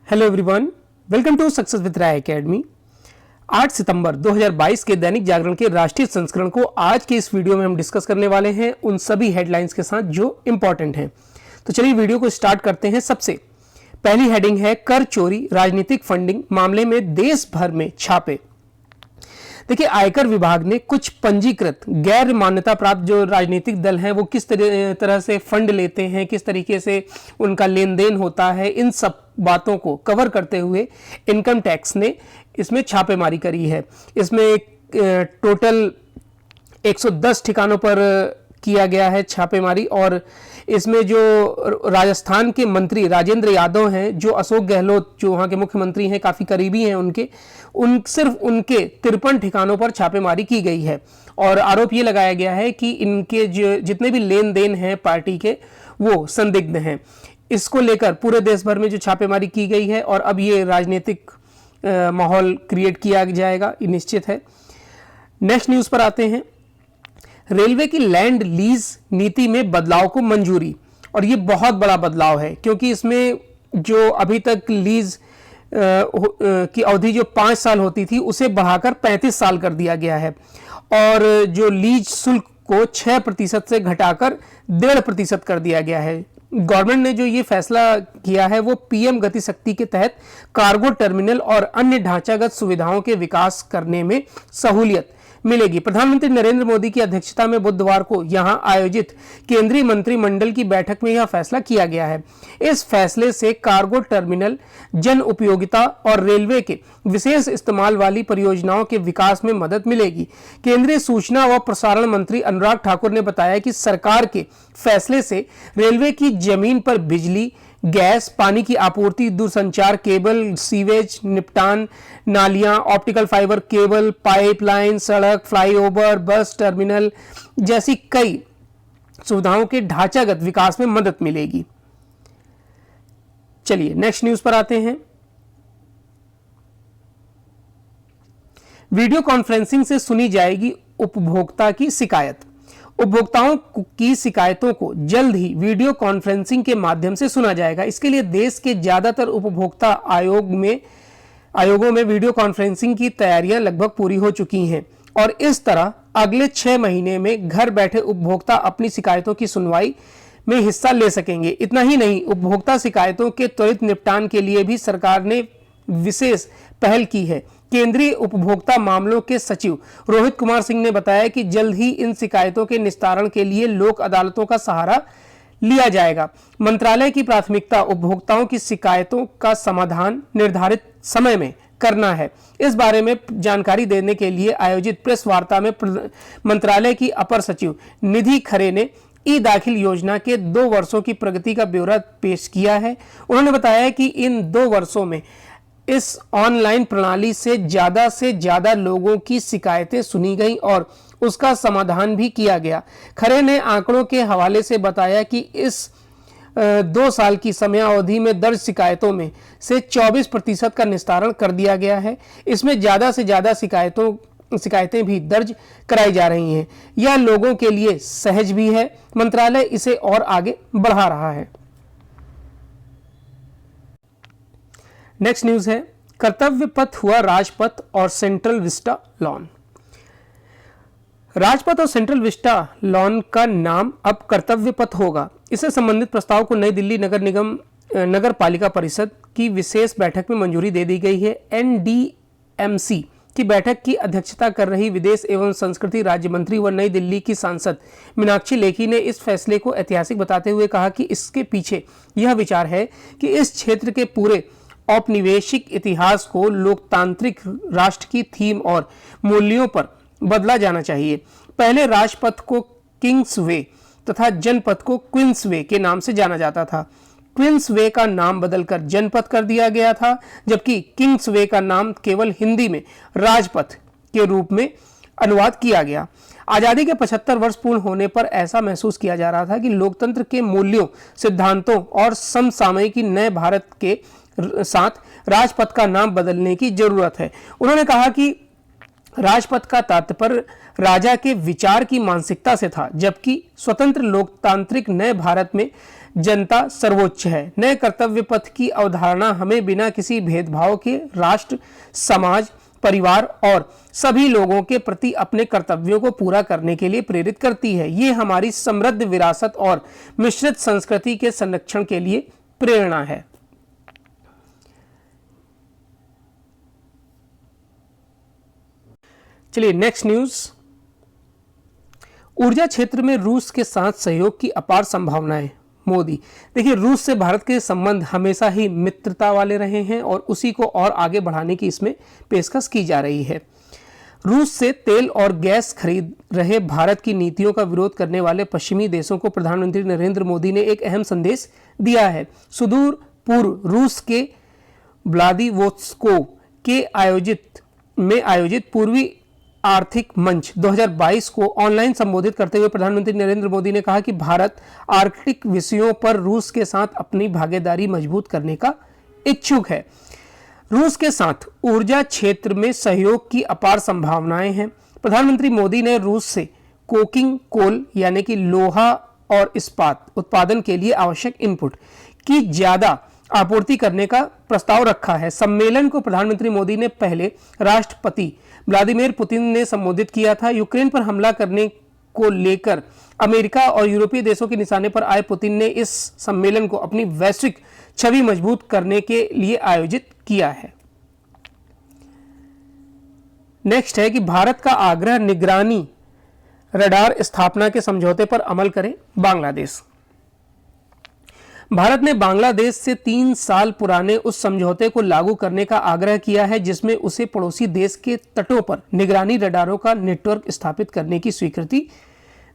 Hello everyone, welcome to success with Rai academy. 8 सितंबर 2022 के दैनिक जागरण के राष्ट्रीय संस्करण को आज के इस वीडियो में हम डिस्कस करने वाले हैं उन सभी हेडलाइंस के साथ जो इंपॉर्टेंट हैं। तो चलिए वीडियो को स्टार्ट करते हैं। सबसे पहली हेडिंग है कर चोरी राजनीतिक फंडिंग मामले में देश भर में छापे। देखिए, आयकर विभाग ने कुछ पंजीकृत गैर मान्यता प्राप्त जो राजनीतिक दल हैं वो किस तरह से फंड लेते हैं, किस तरीके से उनका लेन देन होता है, इन सब बातों को कवर करते हुए इनकम टैक्स ने इसमें छापेमारी करी है। इसमें एक टोटल 110 ठिकानों पर किया गया है छापेमारी, और इसमें जो राजस्थान के मंत्री राजेंद्र यादव हैं, जो अशोक गहलोत जो वहाँ के मुख्यमंत्री हैं, काफ़ी करीबी हैं सिर्फ उनके 53 ठिकानों पर छापेमारी की गई है। और आरोप ये लगाया गया है कि इनके जितने भी लेन देन हैं पार्टी के वो संदिग्ध हैं। इसको लेकर पूरे देश भर में जो छापेमारी की गई है और अब ये राजनीतिक माहौल क्रिएट किया जाएगा, ये निश्चित है। नेक्स्ट न्यूज़ पर आते हैं। रेलवे की लैंड लीज नीति में बदलाव को मंजूरी, और ये बहुत बड़ा बदलाव है क्योंकि इसमें जो अभी तक लीज की अवधि जो 5 साल होती थी उसे बढ़ाकर 35 साल कर दिया गया है, और जो लीज शुल्क को 6% से घटाकर 1.5% कर दिया गया है। गवर्नमेंट ने जो ये फैसला किया है वो पीएम गति शक्ति के तहत कार्गो टर्मिनल और अन्य ढांचागत सुविधाओं के विकास करने में सहूलियत मिलेगी। प्रधानमंत्री नरेंद्र मोदी की अध्यक्षता में बुधवार को यहां आयोजित केंद्रीय मंत्रिमंडल की बैठक में यह फैसला किया गया है। इस फैसले से कार्गो टर्मिनल, जन उपयोगिता और रेलवे के विशेष इस्तेमाल वाली परियोजनाओं के विकास में मदद मिलेगी। केंद्रीय सूचना व प्रसारण मंत्री अनुराग ठाकुर ने बताया कि सरकार के फैसले से रेलवे की जमीन पर बिजली, गैस, पानी की आपूर्ति, दूरसंचार केबल, सीवेज निपटान, नालियां, ऑप्टिकल फाइबर केबल, पाइपलाइन, सड़क, फ्लाईओवर, बस टर्मिनल जैसी कई सुविधाओं के ढांचागत विकास में मदद मिलेगी। चलिए नेक्स्ट न्यूज पर आते हैं। वीडियो कॉन्फ्रेंसिंग से सुनी जाएगी उपभोक्ता की शिकायत। उपभोक्ताओं की शिकायतों को जल्द ही वीडियो कॉन्फ्रेंसिंग के माध्यम से सुना जाएगा। इसके लिए देश के ज्यादातर उपभोक्ता आयोगों में वीडियो कॉन्फ्रेंसिंग की तैयारियां लगभग पूरी हो चुकी हैं, और इस तरह अगले 6 महीने में घर बैठे उपभोक्ता अपनी शिकायतों की सुनवाई में हिस्सा ले सकेंगे। इतना ही नहीं, उपभोक्ता शिकायतों के त्वरित निपटान के लिए भी सरकार ने विशेष पहल की है। केंद्रीय उपभोक्ता मामलों के सचिव रोहित कुमार सिंह ने बताया कि जल्द ही इन शिकायतों के निस्तारण के लिए लोक अदालतों का सहारा लिया जाएगा। मंत्रालय की प्राथमिकता उपभोक्ताओं की शिकायतों का समाधान निर्धारित समय में करना है। इस बारे में जानकारी देने के लिए आयोजित प्रेस वार्ता में मंत्रालय की अपर सचिव निधि खरे ने ई दाखिल योजना के 2 वर्षों की प्रगति का ब्यौरा पेश किया है। उन्होंने बताया कि इन 2 वर्षों में इस ऑनलाइन प्रणाली से ज्यादा लोगों की शिकायतें सुनी गई और उसका समाधान भी किया गया। खरे ने आंकड़ों के हवाले से बताया कि इस 2 साल की समयावधि में दर्ज शिकायतों में से 24% का निस्तारण कर दिया गया है। इसमें ज्यादा से ज्यादा शिकायतें भी दर्ज कराई जा रही हैं। यह लोगों के लिए सहज भी है। मंत्रालय इसे और आगे बढ़ा रहा है। नेक्स्ट न्यूज है, कर्तव्य पथ हुआ राजपथ और सेंट्रल विस्टा लॉन। राजपथ और सेंट्रल विस्टा लॉन का नाम अब कर्तव्य पथ होगा। इससे संबंधित प्रस्ताव को नई दिल्ली नगर पालिका परिषद की विशेष बैठक में मंजूरी दे दी गई है। एनडीएमसी की बैठक की अध्यक्षता कर रही विदेश एवं संस्कृति राज्य मंत्री व नई दिल्ली की सांसद मीनाक्षी लेखी ने इस फैसले को ऐतिहासिक बताते हुए कहा कि इसके पीछे यह विचार है कि इस क्षेत्र के पूरे औपनिवेशिक इतिहास को लोकतांत्रिक राष्ट्र की थीम और मूल्यों पर बदला जाना चाहिए। पहले राजपथ को किंग्स वे तथा जनपथ को क्वींस वे के नाम से जाना जाता था। क्वींस वे का नाम बदलकर जनपथ कर दिया गया था, जबकि किंग्स वे का नाम केवल हिंदी में राजपथ के रूप में अनुवाद किया गया। आजादी के 75 वर्ष पूर्ण होने पर ऐसा महसूस किया जा रहा था कि लोकतंत्र के मूल्यों, सिद्धांतों और समसामयिकी नए भारत के साथ राजपथ का नाम बदलने की जरूरत है। उन्होंने कहा कि राजपथ का तात्पर्य राजा के विचार की मानसिकता से था, जबकि स्वतंत्र लोकतांत्रिक नए भारत में जनता सर्वोच्च है। नए कर्तव्य पथ की अवधारणा हमें बिना किसी भेदभाव के राष्ट्र, समाज, परिवार और सभी लोगों के प्रति अपने कर्तव्यों को पूरा करने के लिए प्रेरित करती है। ये हमारी समृद्ध विरासत और मिश्रित संस्कृति के संरक्षण के लिए प्रेरणा है। चलिए नेक्स्ट न्यूज। ऊर्जा क्षेत्र में रूस के साथ सहयोग की अपार संभावनाएं, मोदी। देखिए, रूस से भारत के संबंध हमेशा ही मित्रता वाले रहे हैं और उसी को और आगे बढ़ाने की इसमें पेशकश की जा रही है। रूस से तेल और गैस खरीद रहे भारत की नीतियों का विरोध करने वाले पश्चिमी देशों को प्रधानमंत्री नरेंद्र मोदी ने एक अहम संदेश दिया है। सुदूर पूर्व रूस के व्लादिवोस्तोक के आयोजित पूर्वी आर्थिक मंच 2022 को ऑनलाइन संबोधित करते हुए प्रधानमंत्री नरेंद्र मोदी ने कहा कि भारत आर्कटिक विषयों पर रूस के साथ अपनी भागीदारी मजबूत करने का इच्छुक है। रूस के साथ ऊर्जा क्षेत्र में सहयोग की अपार संभावनाएं हैं। प्रधानमंत्री मोदी ने रूस से कोकिंग कोल यानी कि लोहा और इस्पात उत्पादन के लिए आवश्यक इनपुट की ज्यादा आपूर्ति करने का प्रस्ताव रखा है। सम्मेलन को प्रधानमंत्री मोदी ने पहले राष्ट्रपति व्लादिमीर पुतिन ने संबोधित किया था। यूक्रेन पर हमला करने को लेकर अमेरिका और यूरोपीय देशों के निशाने पर आए पुतिन ने इस सम्मेलन को अपनी वैश्विक छवि मजबूत करने के लिए आयोजित किया है। नेक्स्ट है कि भारत का आग्रह, निगरानी रडार स्थापना के समझौते पर अमल करे बांग्लादेश। भारत ने बांग्लादेश से 3 साल पुराने उस समझौते को लागू करने का आग्रह किया है जिसमें उसे पड़ोसी देश के तटों पर निगरानी रडारों का नेटवर्क स्थापित करने की स्वीकृति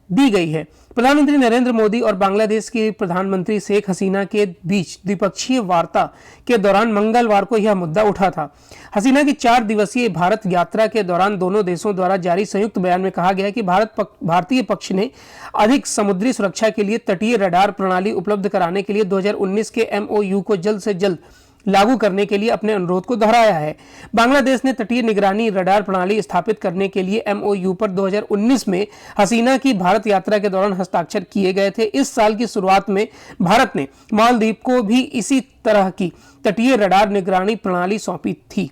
दी गई है। प्रधानमंत्री नरेंद्र मोदी और बांग्लादेश की प्रधानमंत्री शेख हसीना के बीच द्विपक्षीय वार्ता के दौरान मंगलवार को यह मुद्दा उठा था। हसीना की 4 दिवसीय भारत यात्रा के दौरान दोनों देशों द्वारा जारी संयुक्त बयान में कहा गया कि भारतीय पक्ष ने अधिक समुद्री सुरक्षा के लिए तटीय रडार प्रणाली उपलब्ध कराने के लिए 2019 के MOU को जल्द से जल्द लागू करने के लिए अपने अनुरोध को दोहराया है। बांग्लादेश ने तटीय निगरानी रडार प्रणाली स्थापित करने के लिए MOU पर 2019 में हसीना की भारत यात्रा के दौरान हस्ताक्षर किए गए थे। इस साल की शुरुआत में भारत ने मालदीव को भी इसी तरह की तटीय रडार निगरानी प्रणाली सौंपी थी।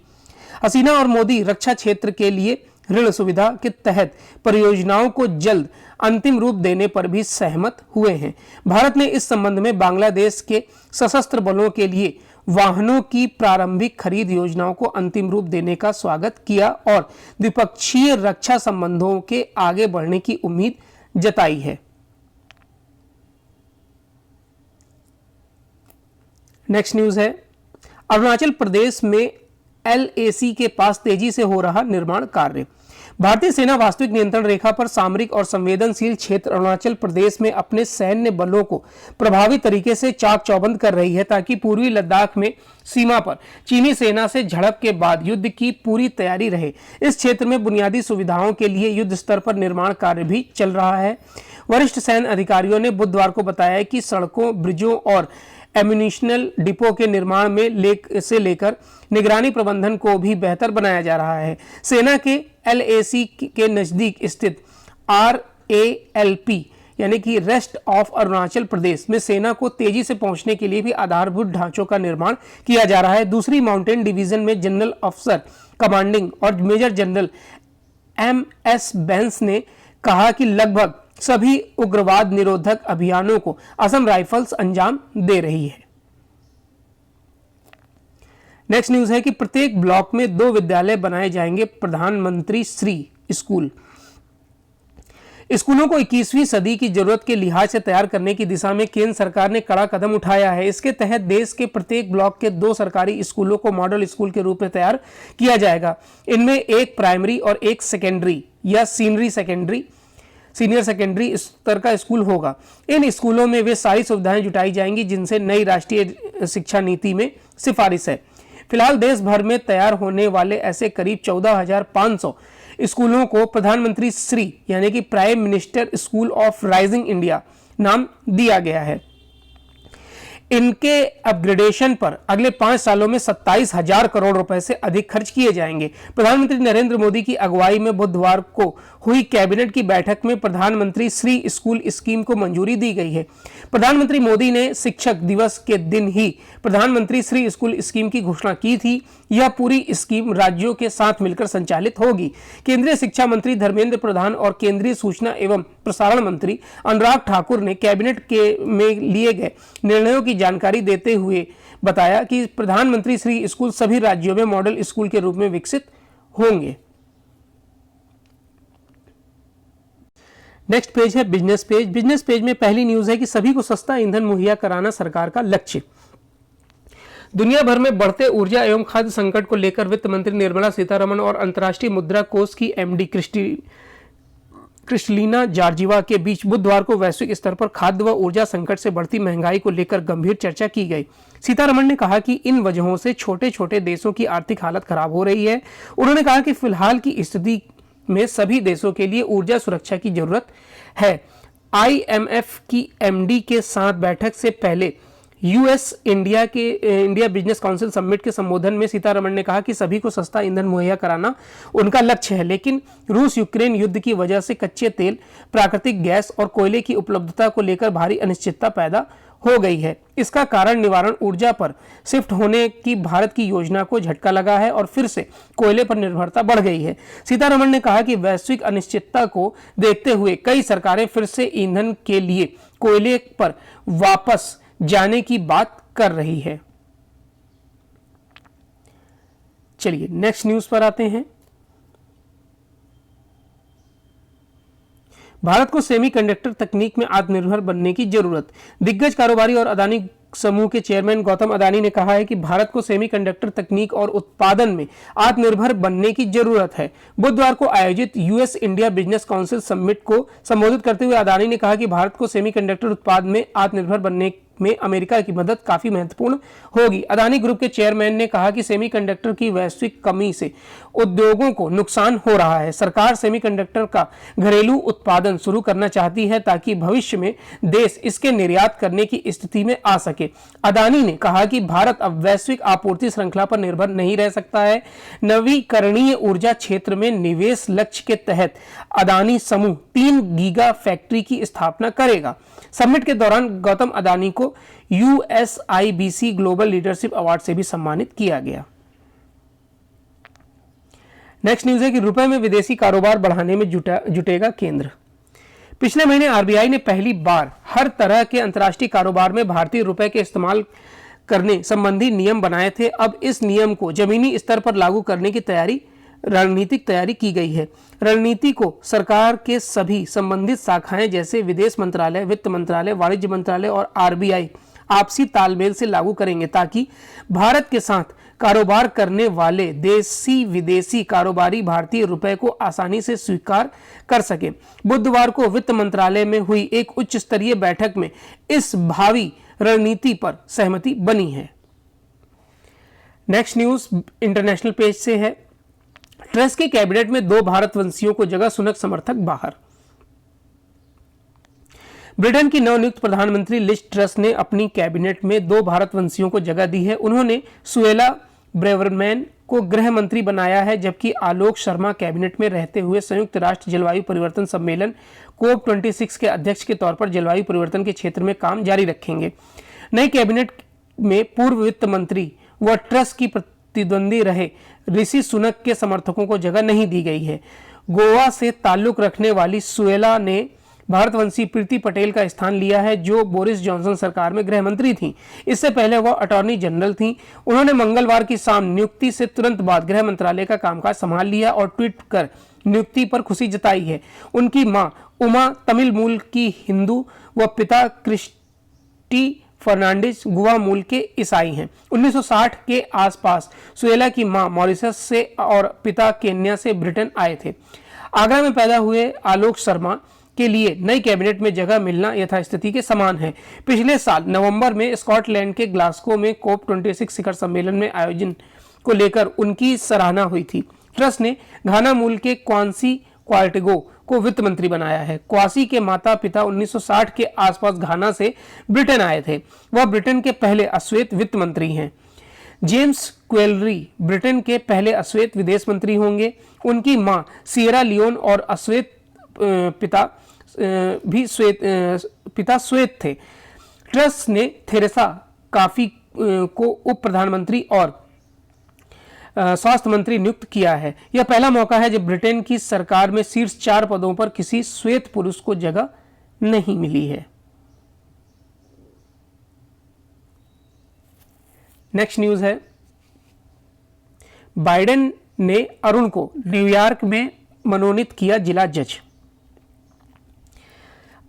हसीना और मोदी रक्षा क्षेत्र के लिए ऋण सुविधा के तहत परियोजनाओं को जल्द अंतिम रूप देने पर भी सहमत हुए हैं। भारत ने इस संबंध में बांग्लादेश के सशस्त्र बलों के लिए वाहनों की प्रारंभिक खरीद योजनाओं को अंतिम रूप देने का स्वागत किया और द्विपक्षीय रक्षा संबंधों के आगे बढ़ने की उम्मीद जताई है। नेक्स्ट न्यूज है, अरुणाचल प्रदेश में LAC के पास तेजी से हो रहा निर्माण कार्य। भारतीय सेना वास्तविक नियंत्रण रेखा पर सामरिक और संवेदनशील क्षेत्र अरुणाचल प्रदेश में अपने सैन्य बलों को प्रभावी तरीके से चाक चौबंद कर रही है ताकि पूर्वी लद्दाख में सीमा पर चीनी सेना से झड़प के बाद युद्ध की पूरी तैयारी रहे। इस क्षेत्र में बुनियादी सुविधाओं के लिए युद्ध स्तर पर निर्माण कार्य भी चल रहा है। वरिष्ठ सैन्य अधिकारियों ने बुधवार को बताया कि सड़कों, ब्रिजों और एम्यूनिशनल डिपो के निर्माण में लेकर निगरानी प्रबंधन को भी बेहतर बनाया जा रहा है। सेना के LAC के नजदीक स्थित RALP यानी कि रेस्ट ऑफ अरुणाचल प्रदेश में सेना को तेजी से पहुंचने के लिए भी आधारभूत ढांचों का निर्माण किया जा रहा है। दूसरी माउंटेन डिवीजन में जनरल अफसर कमांडिंग और मेजर जनरल MS बेंस ने कहा कि लगभग सभी उग्रवाद निरोधक अभियानों को असम राइफल्स अंजाम दे रही है। नेक्स्ट न्यूज है कि प्रत्येक ब्लॉक में 2 विद्यालय बनाए जाएंगे, प्रधानमंत्री श्री स्कूल। स्कूलों को 21वीं सदी की जरूरत के लिहाज से तैयार करने की दिशा में केंद्र सरकार ने कड़ा कदम उठाया है। इसके तहत देश के प्रत्येक ब्लॉक के 2 सरकारी स्कूलों को मॉडल स्कूल के रूप में तैयार किया जाएगा। इनमें एक प्राइमरी और एक सेकेंडरी या सीनियर सेकेंडरी स्तर का स्कूल होगा। इन स्कूलों में वे सारी सुविधाएं जुटाई जाएंगी जिनसे नई राष्ट्रीय शिक्षा नीति में सिफारिश है। फिलहाल देश भर में तैयार होने वाले ऐसे करीब 14,500 स्कूलों को प्रधानमंत्री श्री यानी कि prime minister school of rising India नाम दिया गया है। इनके अपग्रेडेशन पर अगले 5 सालों में 27,000 करोड़ रुपए से अधिक खर्च किए जाएंगे। प्रधानमंत्री नरेंद्र मोदी की अगुवाई में बुधवार को हुई कैबिनेट की बैठक में प्रधानमंत्री श्री स्कूल स्कीम को मंजूरी दी गई है। प्रधानमंत्री मोदी ने शिक्षक दिवस के दिन ही प्रधानमंत्री श्री स्कूल स्कीम की घोषणा की थी। यह पूरी स्कीम राज्यों के साथ मिलकर संचालित होगी। केंद्रीय शिक्षा मंत्री धर्मेंद्र प्रधान और केंद्रीय सूचना एवं प्रसारण मंत्री अनुराग ठाकुर ने कैबिनेट में लिए गए निर्णयों की जानकारी देते हुए बताया कि प्रधानमंत्री श्री स्कूल सभी राज्यों में मॉडल स्कूल के रूप में विकसित होंगे। नेक्स्ट पेज है बिजनेस पेज। बिजनेस पेज में पहली न्यूज है कि सभी को सस्ता ईंधन मुहैया कराना सरकार का लक्ष्य। दुनिया भर में बढ़ते ऊर्जा एवं खाद्य संकट को लेकर वित्त मंत्री निर्मला सीतारमण और अंतर्राष्ट्रीय मुद्रा कोष की एमडी क्रिस्टलिना जॉर्जिवा के बीच बुधवार को वैश्विक स्तर पर खाद्य व ऊर्जा संकट से बढ़ती महंगाई को लेकर गंभीर चर्चा की गई। सीतारमण ने कहा कि इन वजहों से छोटे छोटे देशों की आर्थिक हालत खराब हो रही है। उन्होंने कहा कि फिलहाल की स्थिति में सभी देशों के लिए ऊर्जा सुरक्षा की जरूरत है। आईएमएफ की एमडी के साथ बैठक से पहले US India business council summit के संबोधन में सीतारमण ने कहा कि सभी को सस्ता ईंधन मुहैया कराना उनका लक्ष्य है, लेकिन रूस यूक्रेन युद्ध की वजह से कच्चे तेल, प्राकृतिक गैस और कोयले की उपलब्धता को लेकर भारी अनिश्चितता पैदा हो गई है। इसका कारण निवारण ऊर्जा पर शिफ्ट होने की भारत की योजना को झटका लगा है और फिर से कोयले पर निर्भरता बढ़ गई है। सीतारमण ने कहा कि वैश्विक अनिश्चितता को देखते हुए कई सरकारें फिर से ईंधन के लिए कोयले पर वापस जाने की बात कर रही है। चलिए नेक्स्ट न्यूज पर आते हैं। भारत को सेमीकंडक्टर तकनीक में आत्मनिर्भर बनने की जरूरत। दिग्गज कारोबारी और अदानी समूह के चेयरमैन गौतम अदानी ने कहा है कि भारत को सेमीकंडक्टर तकनीक और उत्पादन में आत्मनिर्भर बनने की जरूरत है। बुधवार को आयोजित US India business council summit को संबोधित करते हुए अदानी ने कहा कि भारत को सेमीकंडक्टर उत्पाद में आत्मनिर्भर बनने में अमेरिका की मदद काफी महत्वपूर्ण होगी। अदानी ग्रुप के चेयरमैन ने कहा कि सेमीकंडक्टर की वैश्विक कमी से उद्योगों को नुकसान हो रहा है। सरकार सेमीकंडक्टर का घरेलू उत्पादन शुरू करना चाहती है ताकि भविष्य में देश इसके निर्यात करने की स्थिति में आ सके। अदानी ने कहा कि भारत अब वैश्विक आपूर्ति श्रृंखला पर निर्भर नहीं रह सकता है। नवीकरणीय ऊर्जा क्षेत्र में निवेश लक्ष्य के तहत अदानी समूह 3 गीगा फैक्ट्री की स्थापना करेगा। समिट के दौरान गौतम अदानी को यूएसआईबीसी ग्लोबल लीडरशिप अवार्ड से भी सम्मानित किया गया। नेक्स्ट न्यूज है कि रुपए में विदेशी कारोबार बढ़ाने में जुटेगा केंद्र। पिछले महीने आरबीआई ने पहली बार हर तरह के अंतर्राष्ट्रीय कारोबार में भारतीय रुपए के इस्तेमाल करने संबंधी नियम बनाए थे। अब इस नियम को जमीनी स्तर पर लागू करने की रणनीतिक तैयारी की गई है। रणनीति को सरकार के सभी संबंधित शाखाएं जैसे विदेश मंत्रालय, वित्त मंत्रालय, वाणिज्य मंत्रालय और आरबीआई आपसी तालमेल से लागू करेंगे ताकि भारत के साथ कारोबार करने वाले देशी विदेशी कारोबारी भारतीय रुपए को आसानी से स्वीकार कर सके। बुधवार को वित्त मंत्रालय में हुई एक उच्च स्तरीय बैठक में इस भावी रणनीति पर सहमति बनी है। नेक्स्ट न्यूज इंटरनेशनल पेज से है। ट्रस के कैबिनेट में 2 भारतवंशियों को जगह, सुनक समर्थक बाहर। ब्रिटेन की नवनियुक्त प्रधानमंत्री लिज ट्रस ने अपनी कैबिनेट में 2 भारतवंशियों को जगह दी है। उन्होंने सुएला ब्रेवरमैन को गृह मंत्री बनाया है, जबकि आलोक शर्मा कैबिनेट में रहते हुए संयुक्त राष्ट्र जलवायु परिवर्तन सम्मेलन COP26 के अध्यक्ष के तौर पर जलवायु परिवर्तन के क्षेत्र में काम जारी रखेंगे। नई कैबिनेट में पूर्व वित्त मंत्री व ट्रस की प्रतिद्वंदी रहे ऋषि सुनक के समर्थकों को जगह नहीं दी गई है। गोवा से ताल्लुक रखने वाली सुएला ने भारतवंशी प्रीति पटेल का स्थान लिया है, जो बोरिस जॉनसन सरकार में गृह मंत्री थी। इससे पहले वह अटॉर्नी जनरल थी। उन्होंने मंगलवार की शाम नियुक्ति से तुरंत बाद गृह मंत्रालय का कामकाज संभाल लिया और ट्वीट कर नियुक्ति पर खुशी जताई है। उनकी मां उमा तमिल मूल की हिंदू व पिता क्रिस्टी फर्नांडिस गोवा मूल के ईसाई हैं। 1960 के आसपास सुएला की मां मॉरिशस से और पिता केन्या से ब्रिटेन आए थे। आगरा में पैदा हुए आलोक शर्मा के लिए नई कैबिनेट में जगह मिलना यथास्थिति के समान है। पिछले साल नवंबर में स्कॉटलैंड के ग्लासगो में COP26 शिखर सम्मेलन में आयोजन को लेकर उनकी सराहना हुई थी। ट्रस्ट ने घाना मूल के क्वांसी क्वार्टेगो को वित्त मंत्री बनाया है। क्वासी के माता पिता 1960 के आसपास घाना से ब्रिटेन आए थे। वह ब्रिटेन के पहले अश्वेत वित्त मंत्री हैं। जेम्स क्वेलरी ब्रिटेन के पहले अश्वेत विदेश मंत्री होंगे। उनकी मां सिएरा लियोन और अश्वेत पिता श्वेत थे। ट्रस ने थेरेसा काफी को उप प्रधानमंत्री और स्वास्थ्य मंत्री नियुक्त किया है। यह पहला मौका है जब ब्रिटेन की सरकार में शीर्ष 4 पदों पर किसी श्वेत पुरुष को जगह नहीं मिली है। नेक्स्ट न्यूज है, बाइडेन ने अरुण को न्यूयॉर्क में मनोनीत किया जिला जज।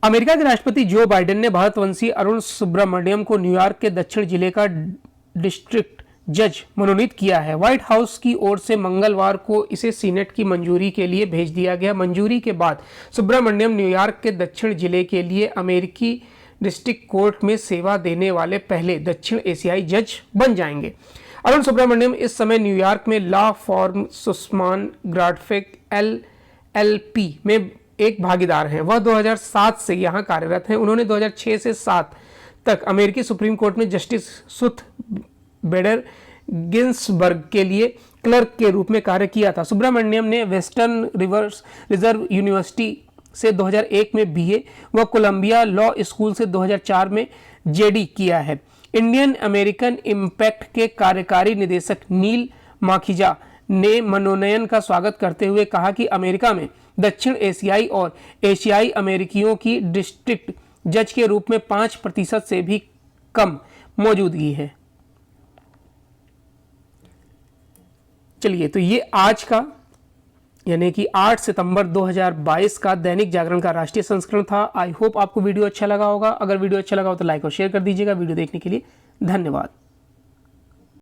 अमेरिका के राष्ट्रपति जो बाइडेन ने भारतवंशी अरुण सुब्रमण्यम को न्यूयॉर्क के दक्षिण जिले का डिस्ट्रिक्ट जज मनोनीत किया है। व्हाइट हाउस की ओर से मंगलवार को इसे सीनेट की मंजूरी के लिए भेज दिया गया। मंजूरी के बाद सुब्रमण्यम न्यूयॉर्क के दक्षिण जिले के लिए अमेरिकी डिस्ट्रिक्ट कोर्ट में सेवा देने वाले पहले दक्षिण एशियाई जज बन जाएंगे। अरुण सुब्रमण्यम इस समय न्यूयॉर्क में लॉ फॉर्म सुस्मान ग्राडफेक LLP में एक भागीदार हैं। वह 2007 से यहां कार्यरत हैं। उन्होंने 2006 से 7 तक अमेरिकी सुप्रीम कोर्ट में जस्टिस सुथ बेडर गिन्सबर्ग के लिए क्लर्क के रूप में कार्य किया था। सुब्रमण्यम ने वेस्टर्न रिजर्व यूनिवर्सिटी से 2001 में BA व कोलंबिया लॉ स्कूल से 2004 में JD किया है। इंडियन अमेरिकन इम्पैक्ट के कार्यकारी निदेशक नील माखीजा ने मनोनयन का स्वागत करते हुए कहा कि अमेरिका में दक्षिण एशियाई और एशियाई अमेरिकियों की डिस्ट्रिक्ट जज के रूप में 5% से भी कम मौजूदगी है। चलिए, तो ये आज का यानी कि 8 सितंबर 2022 का दैनिक जागरण का राष्ट्रीय संस्करण था। आई होप आपको वीडियो अच्छा लगा होगा। अगर वीडियो अच्छा लगा हो तो लाइक और शेयर कर दीजिएगा। वीडियो देखने के लिए धन्यवाद।